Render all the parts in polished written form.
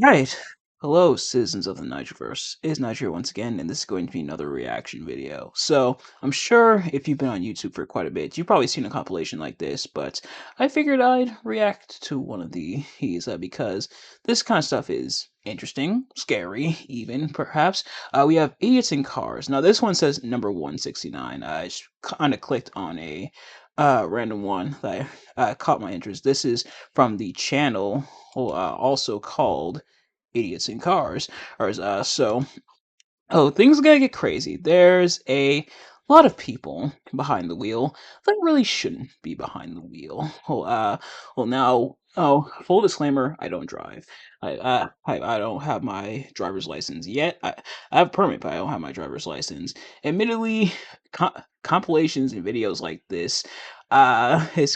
Right. Hello, citizens of the Nigelverse. It's Nigel here once again, and this is going to be another reaction video. So, I'm sure if you've been on YouTube for quite a bit, you've probably seen a compilation like this, but I figured I'd react to one of these because this kind of stuff is interesting, scary, even, perhaps. We have Idiots in Cars. Now, this one says number 169. I just kind of clicked on a random one that caught my interest. This is from the channel also called Idiots in Cars. Things are gonna get crazy. There's a lot of people behind the wheel that really shouldn't be behind the wheel. Full disclaimer: I don't drive. I don't have my driver's license yet. I have a permit, but I don't have my driver's license. Admittedly, compilations and videos like this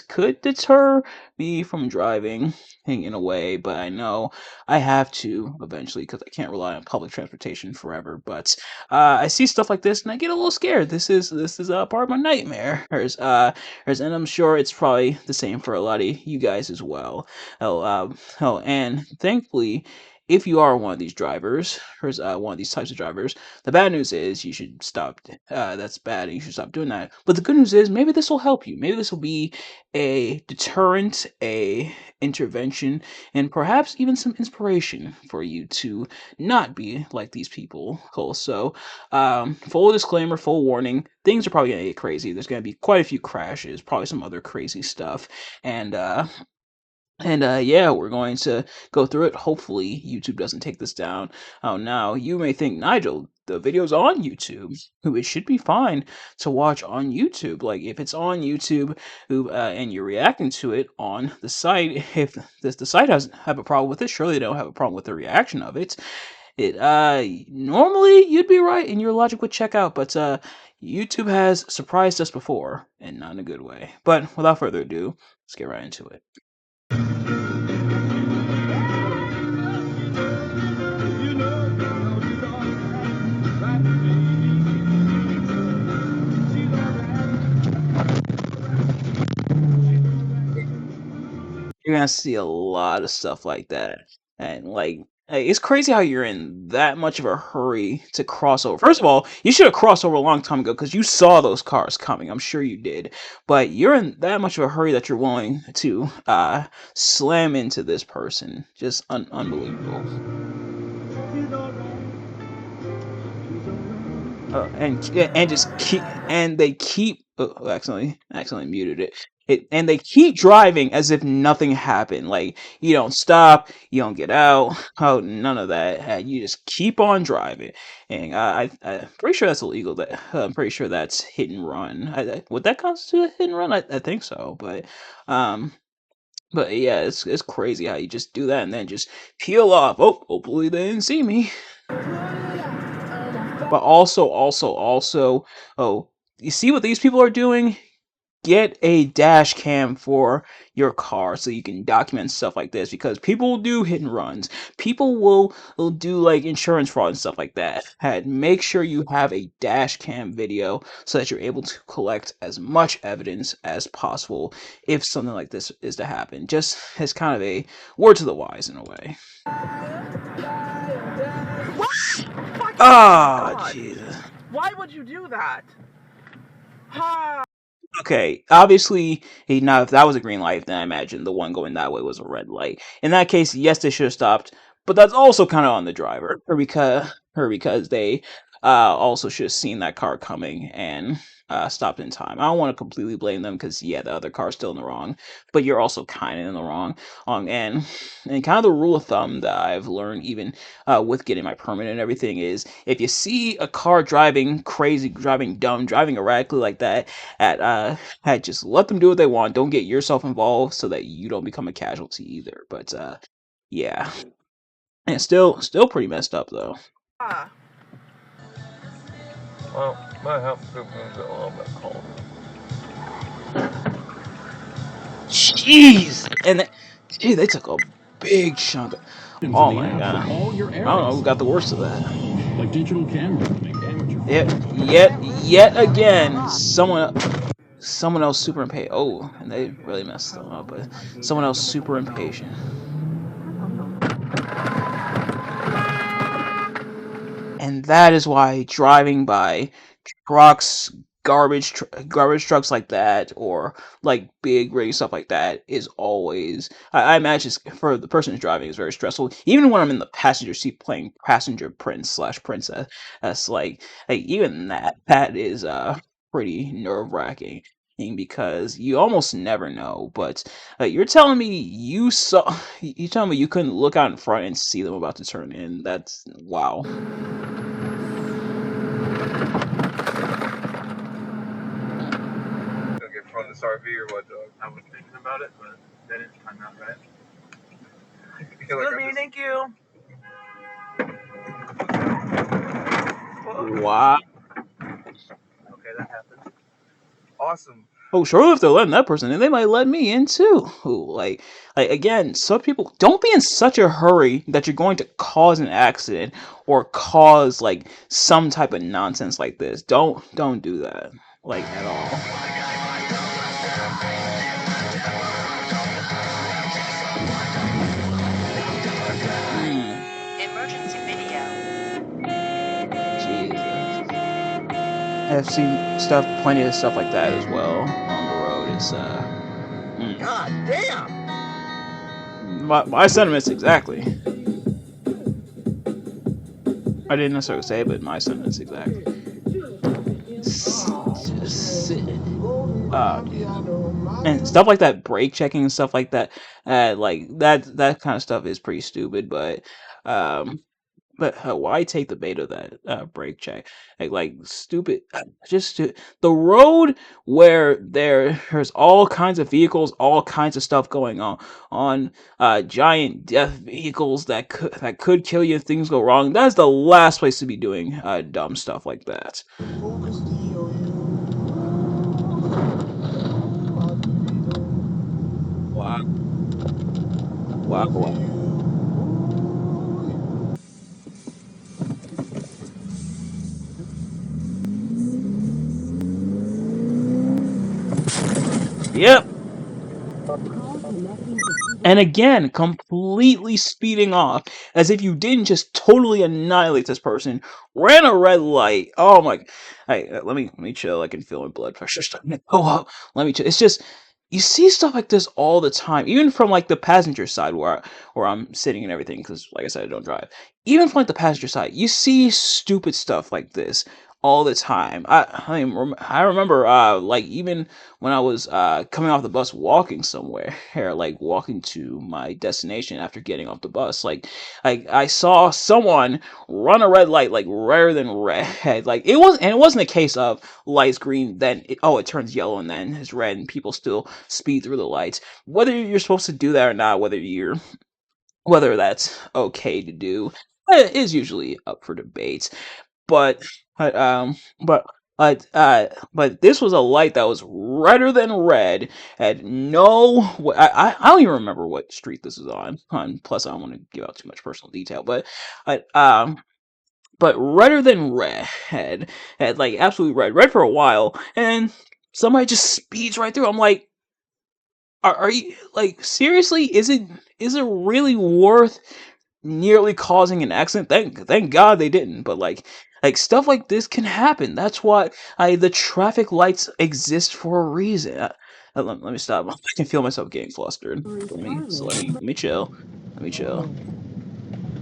could deter me from driving in a way, but I know I have to eventually because I can't rely on public transportation forever. But I see stuff like this and I get a little scared. This is part of my nightmare. And I'm sure it's probably the same for a lot of you guys as well. And thankfully, if you are one of these drivers, one of these types of drivers, the bad news is you should stop. That's bad, and you should stop doing that. But the good news is maybe this will help you. Maybe this will be a deterrent, a intervention, and perhaps even some inspiration for you to not be like these people. Cool. So, full disclaimer, full warning: things are probably gonna get crazy. There's gonna be quite a few crashes, probably some other crazy stuff, and yeah, we're going to go through it. Hopefully, YouTube doesn't take this down. Oh, now you may think, Nigel, the video's on YouTube. It should be fine to watch on YouTube. Like, if it's on YouTube, and you're reacting to it on the site, if the site doesn't have a problem with it, surely they don't have a problem with the reaction of it. Normally you'd be right and your logic would check out, but YouTube has surprised us before, and not in a good way. But without further ado, let's get right into it. You're gonna see a lot of stuff like that, and it's crazy how you're in that much of a hurry to cross over. First of all, you should have crossed over a long time ago because you saw those cars coming. I'm sure you did, but you're in that much of a hurry that you're willing to slam into this person. Just unbelievable. And just keep and they keep accidentally muted it, and they keep driving as if nothing happened. Like, you don't stop, you don't get out, none of that. You just keep on driving, and I'm pretty sure that's illegal. That I'm pretty sure that's hit and run. Would that constitute a hit and run? I think so, um. But yeah, it's crazy how you just do that and then just peel off. Oh, hopefully they didn't see me. But also, oh, you see what these people are doing? Get a dash cam for your car so you can document stuff like this, because people will do hit and runs. People will do like insurance fraud and stuff like that. And make sure you have a dash cam video so that you're able to collect as much evidence as possible if something like this is to happen. Just as kind of a word to the wise in a way. Ah, Jesus. Why would you do that? Okay, obviously, now if that was a green light, then I imagine the one going that way was a red light. In that case, yes, they should have stopped, but that's also kind of on the driver, or because they also should have seen that car coming and stopped in time. I don't want to completely blame them because, yeah, the other car's still in the wrong, but you're also kind of in the wrong. And kind of the rule of thumb that I've learned, even with getting my permit and everything, is if you see a car driving crazy, driving dumb, driving erratically like that, just let them do what they want. Don't get yourself involved so that you don't become a casualty either. But yeah, and still pretty messed up though. Well, my help group is a little bit cold. Jeez, they took a big chunk. Oh my god! I don't know who got the worst of that. Like digital cameras make amateur. Yet again, someone else super impatient. Oh, and they really messed them up. But someone else super impatient. and that is why driving by trucks, garbage trucks like that, or like big rigs stuff like that is always. I imagine for the person who's driving is very stressful. Even when I'm in the passenger seat playing passenger prince slash princess, that's like even that is pretty nerve wracking. Because you almost never know, but you're telling me you telling me you couldn't look out in front and see them about to turn in. That's wow. Gonna get from this RV or what, dog? I was thinking about it, but that is time out, right? Excuse me, thank you. Wow. Okay, that happened. Awesome. Oh, sure, if they're letting that person in, they might let me in too. Ooh, like again, some people don't be in such a hurry that you're going to cause an accident or cause like some type of nonsense like this. Don't do that like at all. Mm, Emergency video. Jesus, I've seen plenty of stuff like that as well on the road. It's mm. God damn! My sentiments exactly. I didn't necessarily say it, but my sentiments exactly. Just oh Jesus. And stuff like that, brake checking and stuff like that, like that kind of stuff is pretty stupid. Um, but why take the bait of that brake check? Like stupid, the road where there's all kinds of vehicles, all kinds of stuff going on giant death vehicles that could kill you if things go wrong. That's the last place to be doing dumb stuff like that. Wow, wow, wow. Yep. And again, completely speeding off as if you didn't just totally annihilate this person. Ran a red light. Oh my! Hey, let me chill. I can feel my blood pressure starting to go up. Let me chill. It's just you see stuff like this all the time, even from like the passenger side where I'm sitting and everything. Because like I said, I don't drive. Even from like the passenger side, you see stupid stuff like this all the time. I remember like even when I was coming off the bus walking somewhere, like walking to my destination after getting off the bus, like I saw someone run a red light like redder than red. Like it wasn't a case of lights green, then it turns yellow and then it's red, and people still speed through the lights. Whether you're supposed to do that or not, whether that's okay to do, is usually up for debate. But but um but but this was a light that was redder than red. Had no I don't even remember what street this is on. Plus I don't want to give out too much personal detail, but redder than red. Had like absolutely red for a while, and somebody just speeds right through. I'm like, are you like seriously? Is it really worth nearly causing an accident? Thank God they didn't. But like stuff like this can happen. That's why the traffic lights exist for a reason. Let me stop. I can feel myself getting flustered. Let me chill. Let me chill.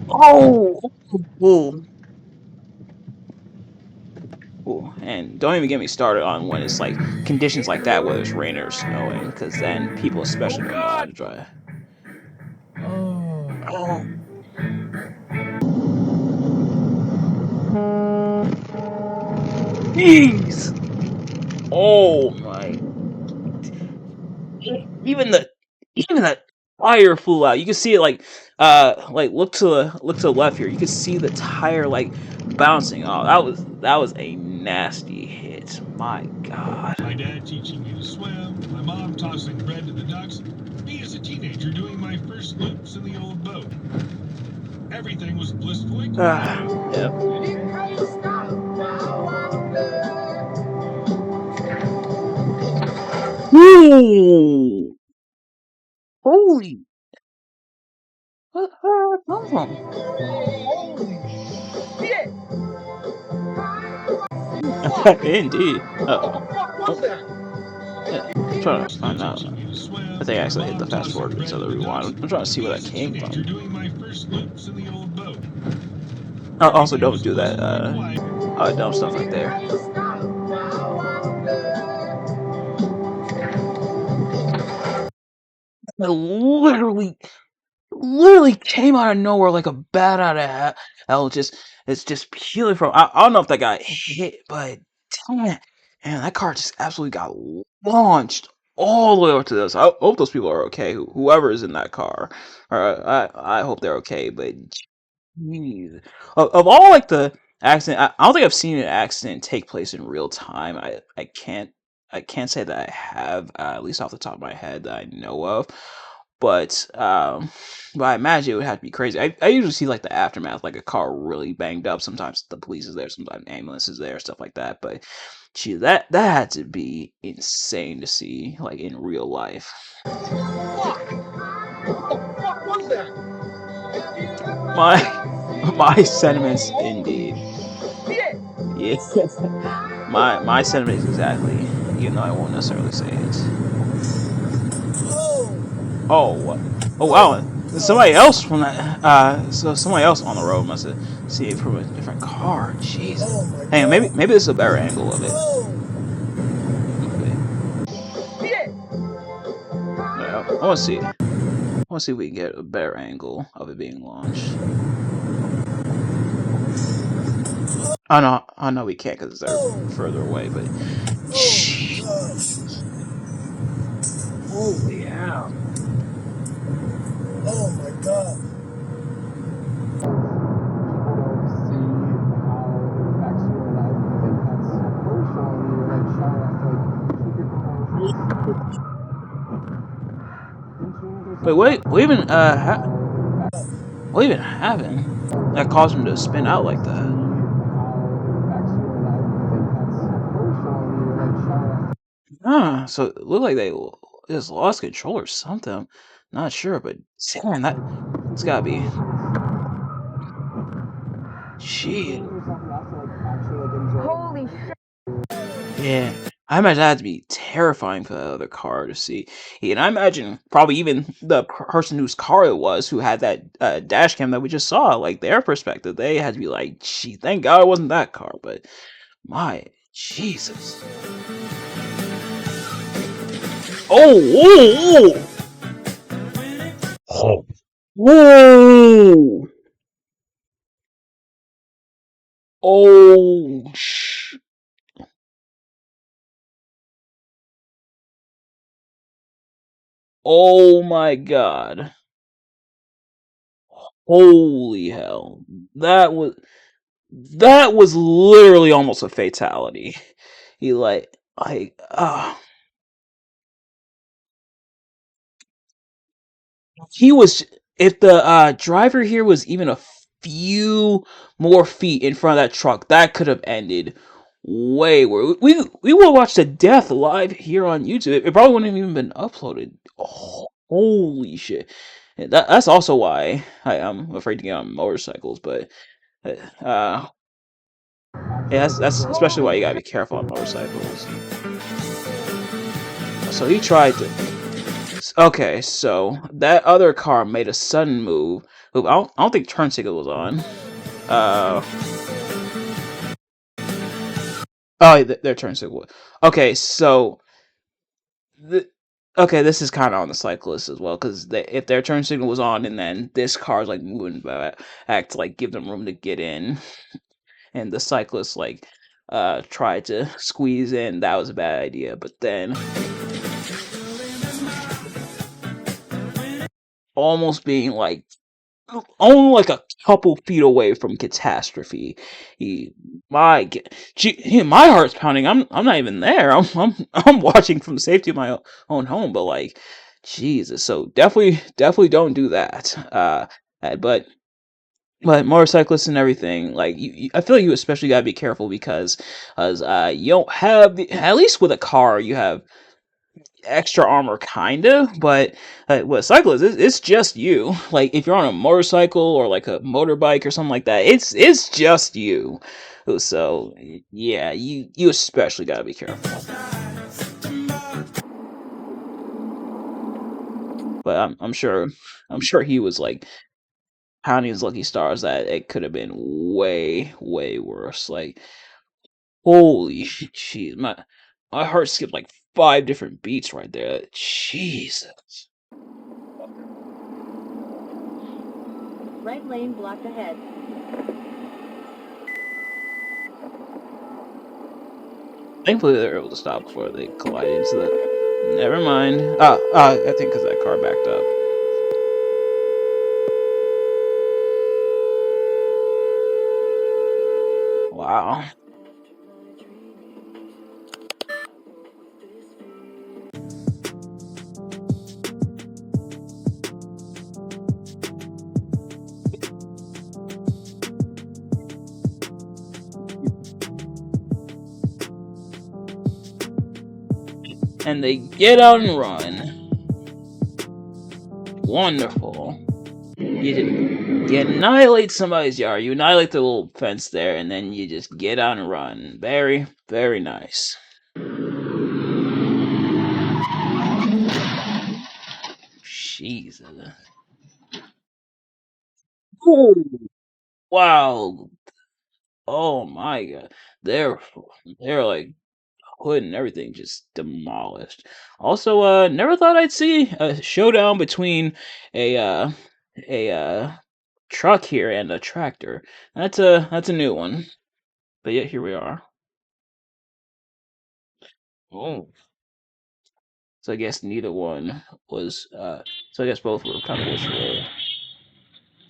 Oh, ooh, ooh. And don't even get me started on when it's like conditions like that, whether it's rain or snowing, because then people Oh especially don't know how God! to drive. Oh. Oh, jeez. Oh my. Even the even that tire flew out. You can see it like look to the left here. You can see the tire like bouncing off. That was a nasty hit. My God. My dad teaching me to swim, my mom tossing bread to the ducks, me as a teenager doing my first loops in the old boat. Everything was blissfully quiet. Yep. Ooh. Holy. Where did that come from? Holy shit! Indeed. Uh-oh. Oh, yeah. I'm trying to find That's out. teaching me to I swim, think I my accidentally hit the mom fast tossing forward bread instead to of the the rewind. ducks, I'm trying to see where me that as a came teenager from. doing my first loops in the old boat. Also, Everything don't was do that. blissful and quiet. Dumb stuff right there. It literally came out of nowhere like a bat out of hell. It's just purely from. I don't know if that got hit, but damn, man, that car just absolutely got launched all the way up to this. I hope those people are okay. Whoever is in that car, or I hope they're okay. But jeez. Of all like the accident, I don't think I've seen an accident take place in real time. I can't say that I have, at least off the top of my head that I know of. But but I imagine it would have to be crazy. I usually see like the aftermath, like a car really banged up. Sometimes the police is there, sometimes ambulance is there, stuff like that. But gee, that had to be insane to see, like in real life. My my sentiments indeed. Yeah. My sentiments exactly, even though I won't necessarily say it. Oh what? Oh wow! Somebody else from that. So somebody else on the road must have seen it from a different car. Jeez. Hang on, maybe this is a better angle of it. Okay. I want to see. I want to see if we can get a better angle of it being launched. I know we can't because they're further away. But jeez. Holy hell! Oh my god. Wait, what even happened that caused him to spin out like that? So it looked like they just lost control or something. Not sure, but damn, that's gotta be. Gee, Holy shit. yeah. I imagine that had to be terrifying for the other car to see. And I imagine probably even the person whose car it was who had that dash cam that we just saw, like their perspective, they had to be like, gee, thank God it wasn't that car. But my Jesus. Oh, whoa, whoa, whoa. Oh, oh my God. Holy hell. That was that was literally almost a fatality. He like he was if the driver here was even a few more feet in front of that truck, that could have ended way worse. We would watch the death live here on YouTube. It probably wouldn't have even been uploaded. Oh, holy shit. And that's also why I am afraid to get on motorcycles, but uh yeah, that's especially why you gotta be careful on motorcycles. So he tried to. Okay, so that other car made a sudden move. I don't think turn signal was on. Uh oh, their turn signal. Okay, so the, okay, this is kind of on the cyclist as well because if their turn signal was on and then this car's like moving back to like give them room to get in, and the cyclist like tried to squeeze in, that was a bad idea. But then almost being like only like a couple feet away from catastrophe. He, my heart's pounding. I'm not even there. I'm watching from the safety of my own home. But like, Jesus. So definitely don't do that. But motorcyclists and everything, like I feel like you especially gotta be careful because as you don't have at least with a car you have extra armor, kind of, but with cyclists, it's just you. Like if you're on a motorcycle or like a motorbike or something like that, it's just you. So yeah, you especially gotta be careful. But I'm sure he was like pounding his lucky stars that it could have been way worse. Like holy jeez, my heart skipped like 5 different beats right there. Jesus. Right lane blocked ahead. Thankfully, they were able to stop before they collided into the. Never mind. I think because that car backed up. Wow. And they get out and run. Wonderful. You annihilate somebody's yard. You annihilate the little fence there, and then you just get out and run. Very nice. Jesus. Ooh, wow. Oh my god. They're they're like hood and everything just demolished. Also, never thought I'd see a showdown between a a truck here and a tractor. That's a new one. But yet here we are. Oh. So I guess neither one was so I guess both were kind of wishful.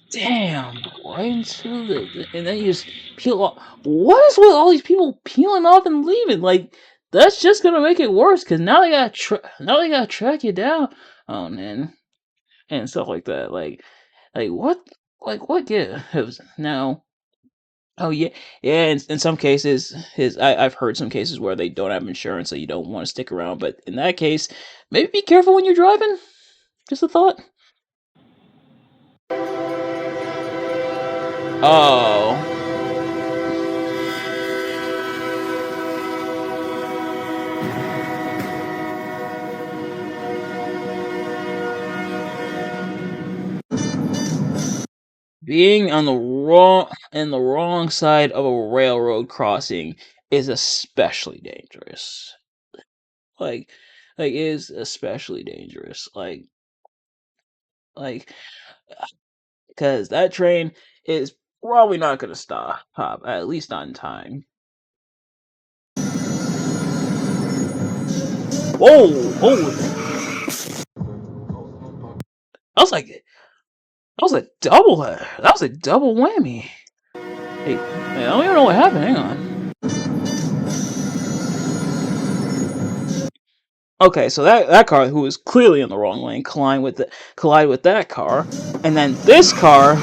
Damn, right into and then you just peel off. What is with all these people peeling off and leaving? Like that's just gonna make it worse because now they gotta track you down. Oh man, and stuff like that. Like what? Like what gives now? Oh yeah, yeah. In some cases, I've heard some cases where they don't have insurance, so you don't want to stick around. But in that case, maybe be careful when you're driving. Just a thought. Oh. Being on the wrong side of a railroad crossing is especially dangerous. Like like is especially dangerous. Like because that train is probably not gonna stop, at least not in time. Whoa, holy! I was like, that was a double. That was a double whammy. Hey, I don't even know what happened. Hang on. Okay, so that car, who was clearly in the wrong lane, collide with that car, and then this car,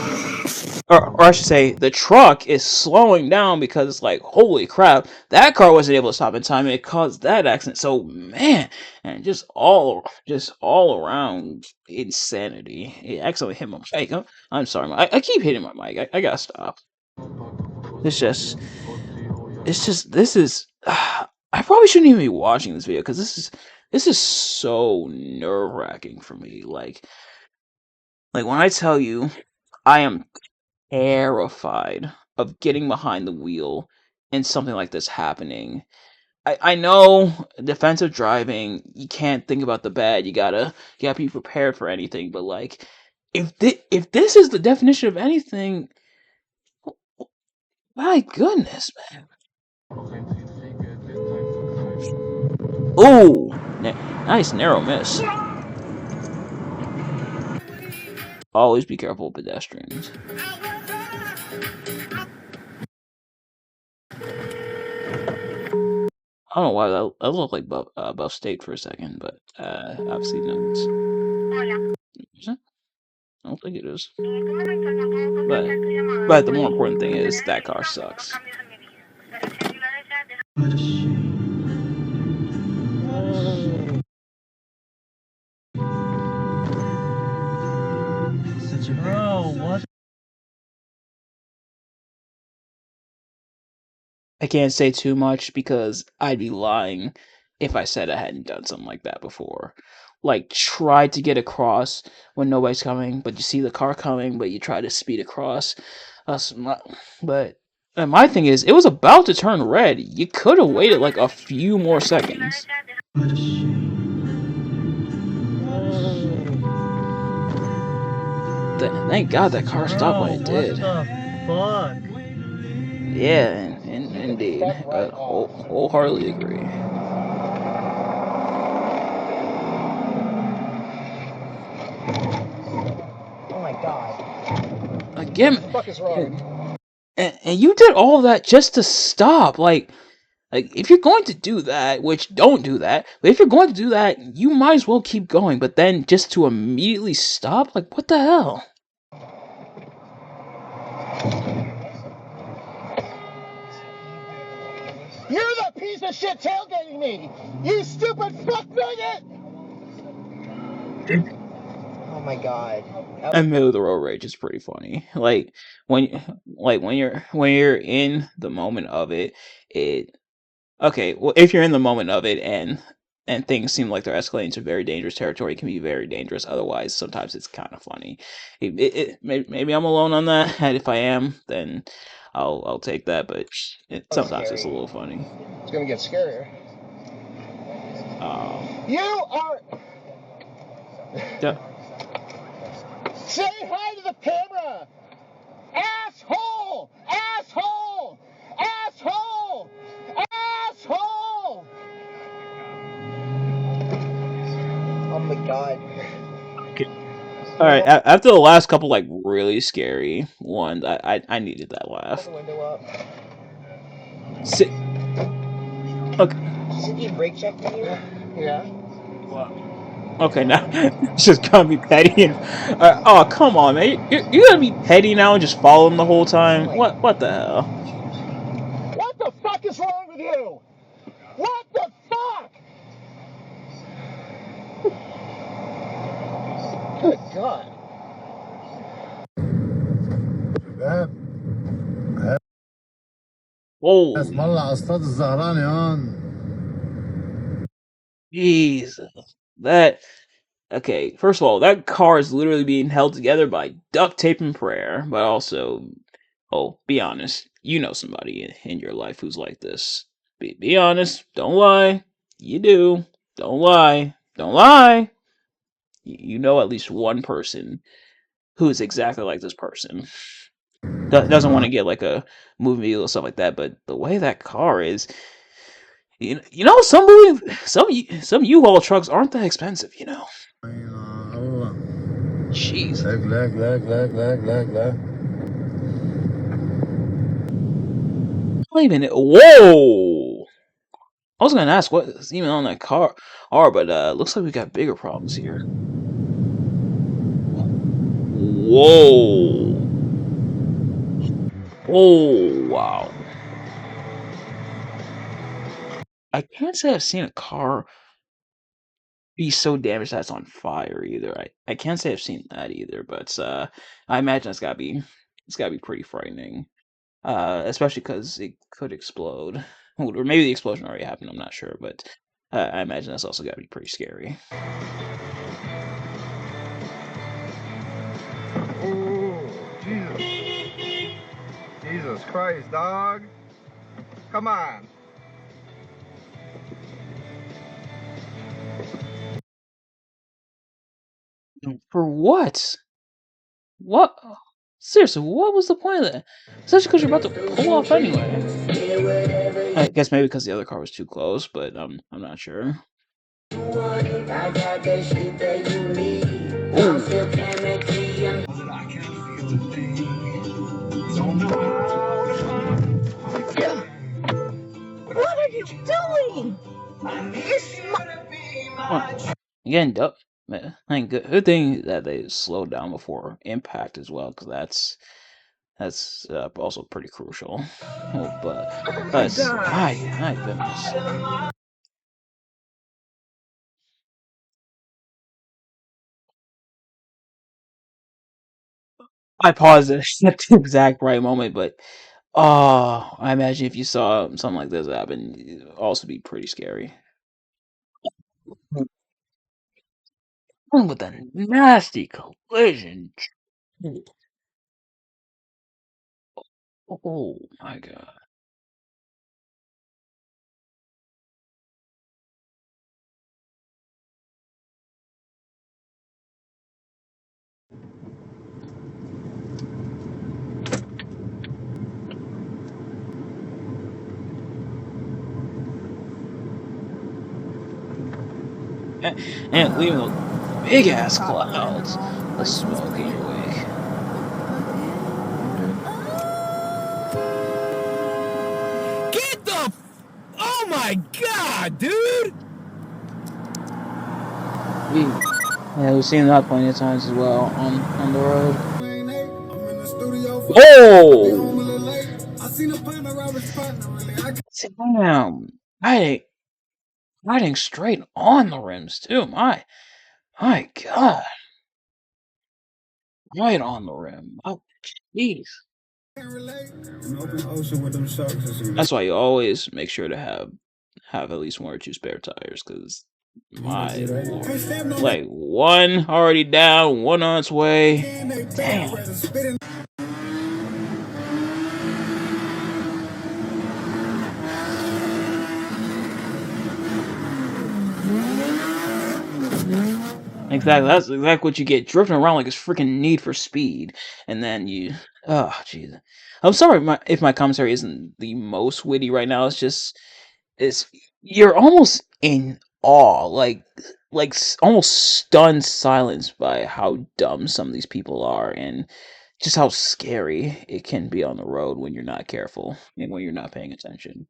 or I should say, the truck is slowing down because it's like, holy crap, that car wasn't able to stop in time, and it caused that accident. So man, and just all around insanity. It accidentally hit my mic. I'm sorry, I keep hitting my mic. I gotta stop. It's just this is I probably shouldn't even be watching this video because this is so nerve-wracking for me. Like when I tell you I am terrified of getting behind the wheel and something like this happening. I know defensive driving, you can't think about the bad. You gotta be prepared for anything, but like if this is the definition of anything, my goodness, man. Ooh, nice narrow miss. Always be careful with pedestrians. I don't know why that looked like Buff State for a second, but obviously no. Is it? I don't think it is. But the more important thing is that car sucks. I can't say too much because I'd be lying if I said I hadn't done something like that before. Like, try to get across when nobody's coming, but you see the car coming, but you try to speed across. But my thing is, it was about to turn red. You could have waited like a few more seconds. Thank God that car stopped when it What did. the fuck? Yeah, indeed. Step right off. Wholeheartedly agree. Oh my god. Again, What the fuck is wrong? and you did all that just to stop. Like, if you're going to do that, which don't do that, but if you're going to do that, you might as well keep going. But then just to immediately stop, like, what the hell? You're the piece of shit tailgating me! You stupid fuck nugget! Oh my god. And middle of the road rage is pretty funny. Like when you're in the moment of it, it okay. Well, if you're in the moment of it and things seem like they're escalating to very dangerous territory, it can be very dangerous. Otherwise, sometimes it's kind of funny. Maybe I'm alone on that. And if I am, then I'll take that. But sometimes it's a little funny. It's gonna get scarier. Um, You are. yeah. Say hi to the camera! Asshole! Asshole! Asshole! Asshole! Oh my god. All right. After the last couple like really scary ones, I needed that laugh. Pull the window up. Sit. Okay. Did you brake check for you? Yeah. Okay, now it's just gonna be petty and oh come on, man, you gonna be petty now and just follow him the whole time? What the hell? What the fuck is wrong with you? What the fuck? Good God. Whoa, والله اصطاد الزهران يان. Jesus, that okay. First of all, that car is literally being held together by duct tape and prayer, but also, oh, be honest, you know somebody in your life who's like this. Be honest, don't lie. You do. Don't lie. Don't lie. You know at least one person who is exactly like this person. Doesn't want to get like a movie or stuff like that, but the way that car is, some U-Haul trucks aren't that expensive, you know. الله. Jeez, لك لك لك لك لك لك لك. not even whoa. I was gonna ask what's even on that car, but looks like we got bigger problems here. Whoa, oh wow. I can't say I've seen a car be so damaged that it's on fire either. I can't say I've seen that either, but I imagine it's gotta be pretty frightening. Especially because it could explode, or maybe the explosion already happened. I'm not sure, but I imagine that's also gotta be pretty scary. Ooh, Jesus. Jesus Christ, dog. Come on. For what? What? Seriously, what was the point of that? Especially because you're about to pull off anyway. I guess maybe because the other car was too close, but I'm not sure. What are you doing? Well, again, man, good thing that they slowed down before impact as well, because that's also pretty crucial. Oh, but Oh my god. my goodness. I paused it at the exact right moment, but Oh, I imagine if you saw something like this happen, it'd also be pretty scary. With a nasty collision. Oh my god. And leaving those big ass clouds of smoke in your wake. Get the. Oh my god, dude! Yeah, we've seen that plenty of times as well on the road. Oh, damn! Riding, riding straight on the rims too. My god, right on the rim. Oh, jeez. That's why you always make sure to have at least one or two spare tires, because my lord, like one already down, one on its way. Damn. Exactly. That's exactly what you get, drifting around like it's freaking Need for Speed, and then you. Oh, jeez. I'm sorry if my commentary isn't the most witty right now. It's just it's you're almost in awe, almost stunned silence by how dumb some of these people are, and just how scary it can be on the road when you're not careful and when you're not paying attention.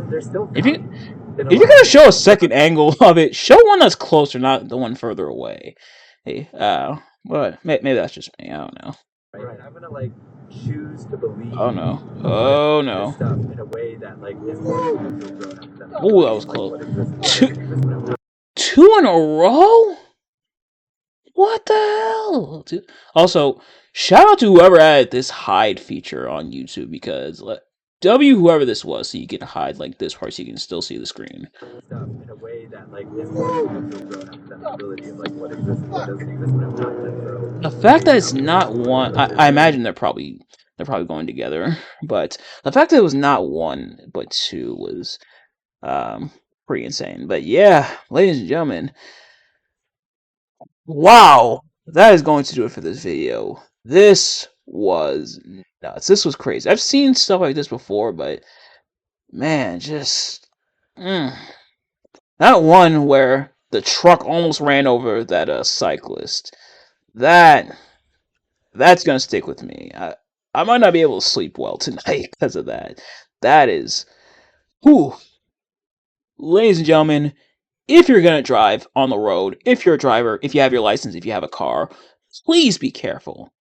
They're still If you in a if you're lot gonna of show a second angle of it, show one that's closer, not the one further away. Hey, but maybe that's just me. I don't know. right. I'm gonna like choose to believe Oh no. Oh this no. stuff in a way that like is more grown up than the Oh, that was like close. what exists and what Two doesn't exist. When two in a row? What the hell? Dude. Also, shout out to whoever added this hide feature on YouTube, because W whoever this was, so you can hide like this part so you can still see the screen. stuff in a way that like is more grown up than the ability of like what exists and what doesn't exist. When I'm not gonna throw The fact that shade it's out not one, I imagine they're probably going together, but the fact that it was not one but two was um pretty insane. But yeah, ladies and gentlemen, wow, that is going to do it for this video. This was nuts. This was crazy. I've seen stuff like this before, but man, just mm. That one where the truck almost ran over that cyclist. That that's gonna stick with me. I might not be able to sleep well tonight because of that. That is, whew, ladies and gentlemen. If you're gonna drive on the road, if you're a driver, if you have your license, if you have a car, please be careful.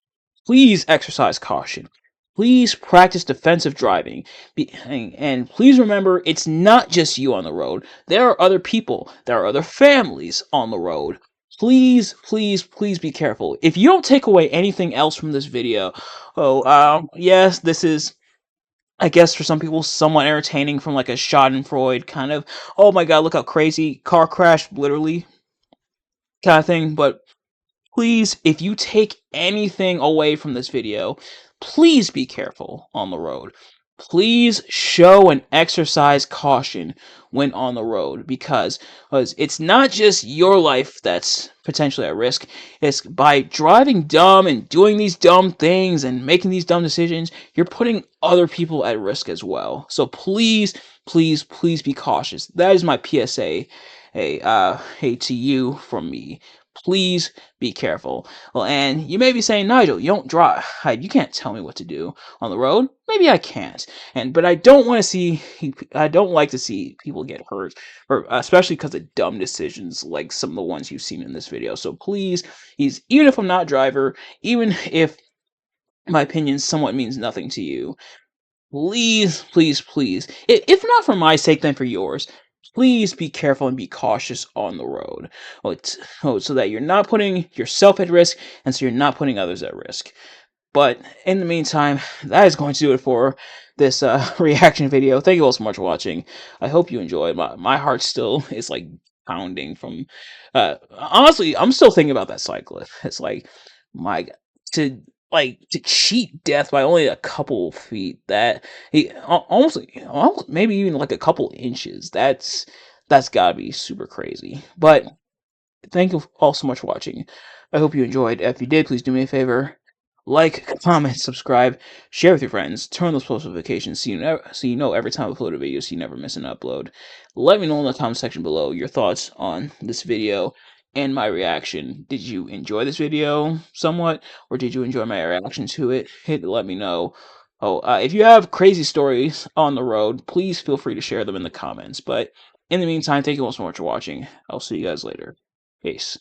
Please exercise caution. Please practice defensive driving. And please remember, it's not just you on the road. There are other people, there are other families on the road. Please, please, please be careful. If you don't take away anything else from this video, yes, this is, I guess for some people, somewhat entertaining from like a Schadenfreude kind of, oh my god, look how crazy, car crash, literally, kind of thing, but please, if you take anything away from this video, please be careful on the road. Please show and exercise caution when on the road, because it's not just your life that's potentially at risk. It's by driving dumb and doing these dumb things and making these dumb decisions, you're putting other people at risk as well. So please, please, please be cautious. That is my PSA. Hey to you from me. Please be careful. Well, and you may be saying, Nigel, you don't drive. You can't tell me what to do on the road. Maybe I can't. But I don't want to see. I don't like to see people get hurt, or especially because of dumb decisions like some of the ones you've seen in this video. So please, even if I'm not a driver, even if my opinion somewhat means nothing to you, please, please, please, if not for my sake, then for yours, please be careful and be cautious on the road. So that you're not putting yourself at risk, and so you're not putting others at risk. But in the meantime, that is going to do it for this reaction video. Thank you all so much for watching. I hope you enjoyed. My heart still is like pounding from. Honestly, I'm still thinking about that cyclist. It's like, my God, to cheat death by only a couple feet. That he almost maybe even like a couple inches. That's gotta be super crazy. But thank you all so much for watching. I hope you enjoyed. If you did, please do me a favor. Like, comment, subscribe, share with your friends, turn on those post notifications so you know every time I upload a video so you never miss an upload. Let me know in the comment section below your thoughts on this video and my reaction. Did you enjoy this video somewhat, or did you enjoy my reaction to it? Let me know. If you have crazy stories on the road, please feel free to share them in the comments. But in the meantime, thank you all so much for watching. I'll see you guys later. Peace.